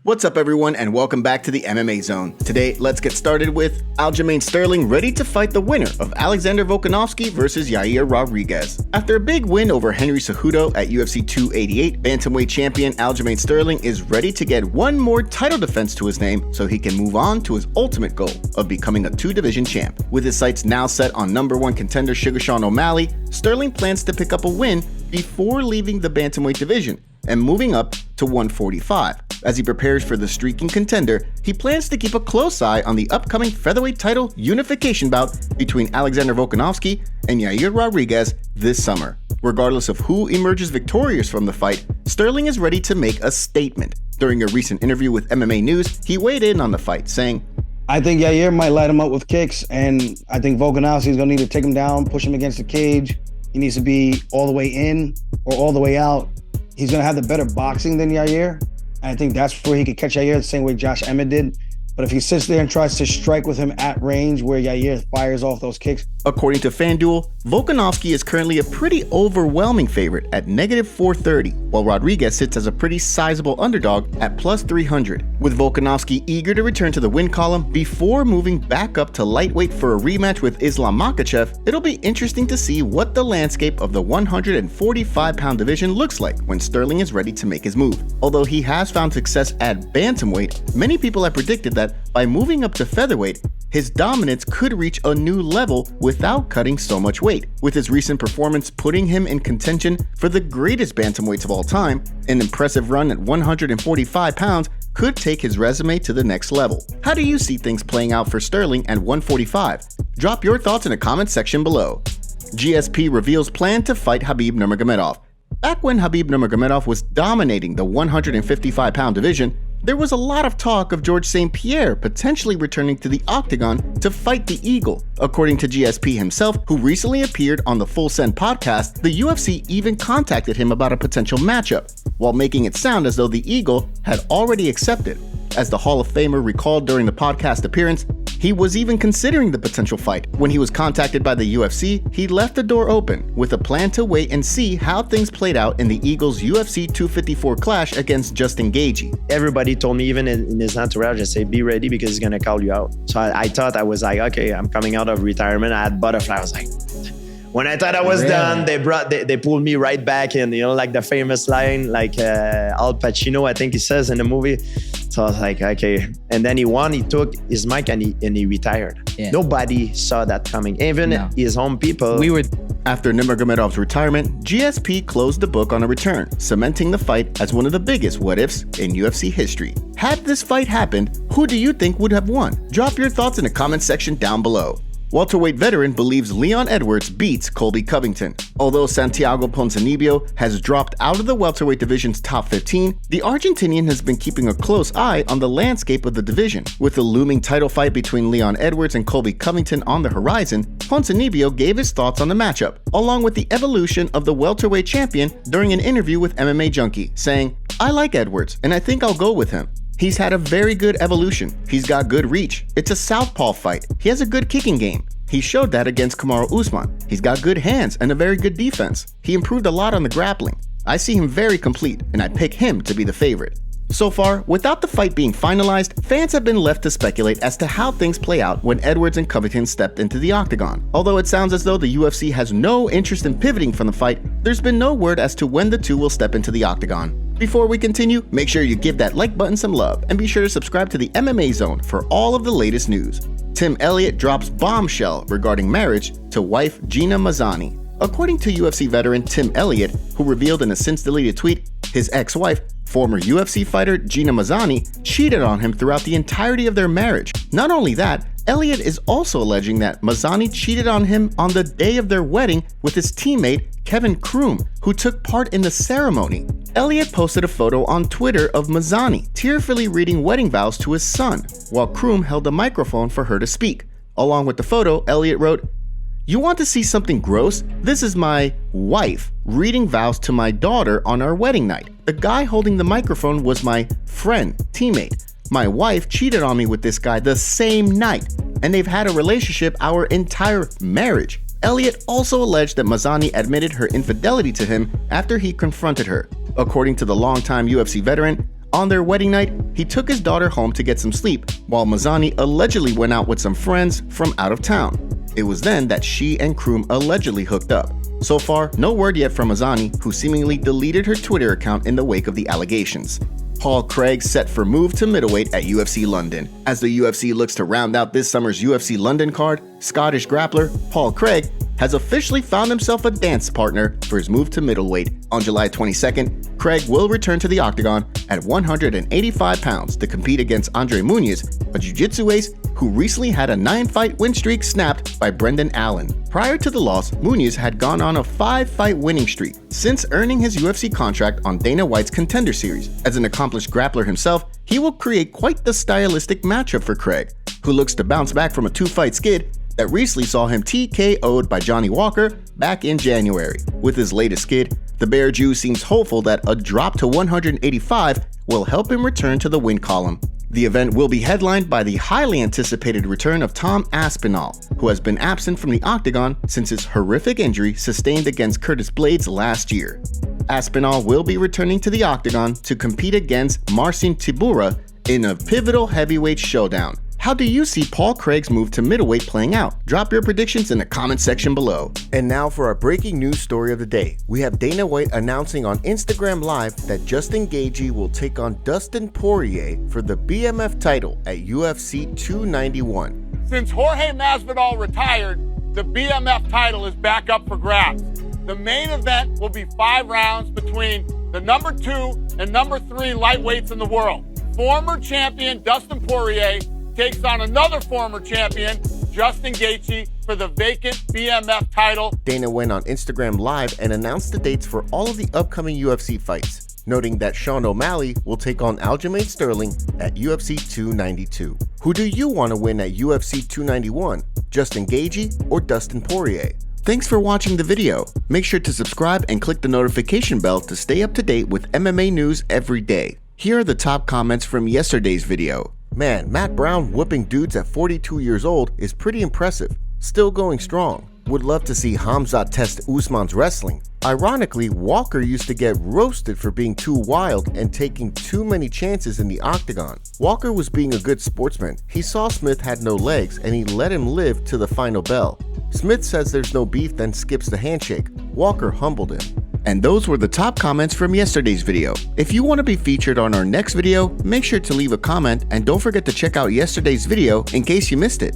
What's up everyone and welcome back to the MMA Zone. Today, let's get started with Aljamain Sterling ready to fight the winner of Alexander Volkanovski versus Yair Rodriguez. After a big win over Henry Cejudo at UFC 288, bantamweight champion Aljamain Sterling is ready to get one more title defense to his name so he can move on to his ultimate goal of becoming a two-division champ. With his sights now set on #1 contender Sugar Sean O'Malley, Sterling plans to pick up a win before leaving the bantamweight division and moving up to 145. As he prepares for the streaking contender, he plans to keep a close eye on the upcoming featherweight title unification bout between Alexander Volkanovski and Yair Rodriguez this summer. Regardless of who emerges victorious from the fight, Sterling is ready to make a statement. During a recent interview with MMA News, he weighed in on the fight, saying, I think Yair might light him up with kicks, and I think Volkanovski is going to need to take him down, push him against the cage. He needs to be all the way in or all the way out. He's going to have the better boxing than Yair. I think that's where he could catch Yair the same way Josh Emmett did. But if he sits there and tries to strike with him at range where Yair fires off those kicks. According to FanDuel, Volkanovski is currently a pretty overwhelming favorite at -430, while Rodriguez sits as a pretty sizable underdog at +300. With Volkanovski eager to return to the win column before moving back up to lightweight for a rematch with Islam Makhachev, it'll be interesting to see what the landscape of the 145-pound division looks like when Sterling is ready to make his move. Although he has found success at bantamweight, many people have predicted that by moving up to featherweight, his dominance could reach a new level without cutting so much weight. With his recent performance putting him in contention for the greatest bantamweights of all time, an impressive run at 145 pounds could take his resume to the next level. How do you see things playing out for Sterling at 145? Drop your thoughts in the comment section below. GSP reveals plan to fight Khabib Nurmagomedov. Back when Khabib Nurmagomedov was dominating the 155-pound division, there was a lot of talk of Georges St. Pierre potentially returning to the octagon to fight the Eagle. According to GSP himself, who recently appeared on the Full Send podcast, the UFC even contacted him about a potential matchup, while making it sound as though the Eagle had already accepted. As the Hall of Famer recalled during the podcast appearance, he was even considering the potential fight. When he was contacted by the UFC, he left the door open with a plan to wait and see how things played out in the Eagles' UFC 254 clash against Justin Gaethje. Everybody told me, even in his entourage, they say, be ready because he's going to call you out. So I thought, I was like, okay, I'm coming out of retirement. I had butterfly. I was like, when I thought I was done, they pulled me right back in, like the famous line, like Al Pacino, I think he says in the movie. So I was like, okay. And then he won, he took his mic and he retired. Yeah. Nobody saw that coming, even his own people. After Nurmagomedov's retirement, GSP closed the book on a return, cementing the fight as one of the biggest what-ifs in UFC history. Had this fight happened, who do you think would have won? Drop your thoughts in the comment section down below. Welterweight veteran believes Leon Edwards beats Colby Covington. Although Santiago Ponzinibbio has dropped out of the welterweight division's top 15, the Argentinian has been keeping a close eye on the landscape of the division. With the looming title fight between Leon Edwards and Colby Covington on the horizon, Ponzinibbio gave his thoughts on the matchup, along with the evolution of the welterweight champion during an interview with MMA Junkie, saying, I like Edwards, and I think I'll go with him. He's had a very good evolution. He's got good reach. It's a southpaw fight. He has a good kicking game. He showed that against Kamaru Usman. He's got good hands and a very good defense. He improved a lot on the grappling. I see him very complete, and I pick him to be the favorite. So far, without the fight being finalized, fans have been left to speculate as to how things play out when Edwards and Covington stepped into the octagon. Although it sounds as though the UFC has no interest in pivoting from the fight, there's been no word as to when the two will step into the octagon. Before we continue, make sure you give that like button some love and be sure to subscribe to the MMA Zone for all of the latest news. Tim Elliot drops bombshell regarding marriage to wife Gina Mazany. According to UFC veteran Tim Elliot, who revealed in a since-deleted tweet, his ex-wife, former UFC fighter Gina Mazany, cheated on him throughout the entirety of their marriage. Not only that, Elliot is also alleging that Mazany cheated on him on the day of their wedding with his teammate Kevin Kroom, who took part in the ceremony. Elliot posted a photo on Twitter of Mazany tearfully reading wedding vows to his son, while Kroom held a microphone for her to speak. Along with the photo, Elliot wrote, "You want to see something gross? This is my wife reading vows to my daughter on our wedding night. The guy holding the microphone was my friend, teammate. My wife cheated on me with this guy the same night, and they've had a relationship our entire marriage." Elliot also alleged that Mazany admitted her infidelity to him after he confronted her. According to the longtime UFC veteran, On their wedding night, he took his daughter home to get some sleep, while Mazany allegedly went out with some friends from out of town. It was then that she and Kroom allegedly hooked up. So far, no word yet from Mazany, who seemingly deleted her Twitter account in the wake of the allegations. Paul Craig set for move to middleweight at UFC London. As the UFC looks to round out this summer's UFC London card, Scottish grappler Paul Craig has officially found himself a dance partner for his move to middleweight. On July 22nd, Craig will return to the octagon at 185 pounds to compete against Andre Muniz, a jiu-jitsu ace who recently had a 9-fight win streak snapped by Brendan Allen. Prior to the loss, Muniz had gone on a 5-fight winning streak since earning his UFC contract on Dana White's Contender Series. As an accomplished grappler himself, he will create quite the stylistic matchup for Craig, who looks to bounce back from a 2-fight skid that recently saw him TKO'd by Johnny Walker back in January. With his latest skid, the Bear Jew seems hopeful that a drop to 185 will help him return to the win column. The event will be headlined by the highly anticipated return of Tom Aspinall, who has been absent from the octagon since his horrific injury sustained against Curtis Blades last year. Aspinall will be returning to the octagon to compete against Marcin Tybura in a pivotal heavyweight showdown. How do you see Paul Craig's move to middleweight playing out? Drop your predictions in the comment section below. And now for our breaking news story of the day. We have Dana White announcing on Instagram Live that Justin Gaethje will take on Dustin Poirier for the BMF title at UFC 291. Since Jorge Masvidal retired, the BMF title is back up for grabs. The main event will be 5 rounds between the number 2 and number 3 lightweights in the world. Former champion Dustin Poirier takes on another former champion, Justin Gaethje, for the vacant BMF title. Dana went on Instagram Live and announced the dates for all of the upcoming UFC fights, noting that Sean O'Malley will take on Aljamain Sterling at UFC 292. Who do you want to win at UFC 291, Justin Gaethje or Dustin Poirier? Thanks for watching the video. Make sure to subscribe and click the notification bell to stay up to date with MMA news every day. Here are the top comments from yesterday's video. Man, Matt Brown whooping dudes at 42 years old is pretty impressive. Still going strong. Would love to see Khamzat test Usman's wrestling. Ironically, Walker used to get roasted for being too wild and taking too many chances in the octagon. Walker was being a good sportsman. He saw Smith had no legs and he let him live to the final bell. Smith says there's no beef, then skips the handshake. Walker humbled him. And those were the top comments from yesterday's video. If you want to be featured on our next video, make sure to leave a comment and don't forget to check out yesterday's video in case you missed it.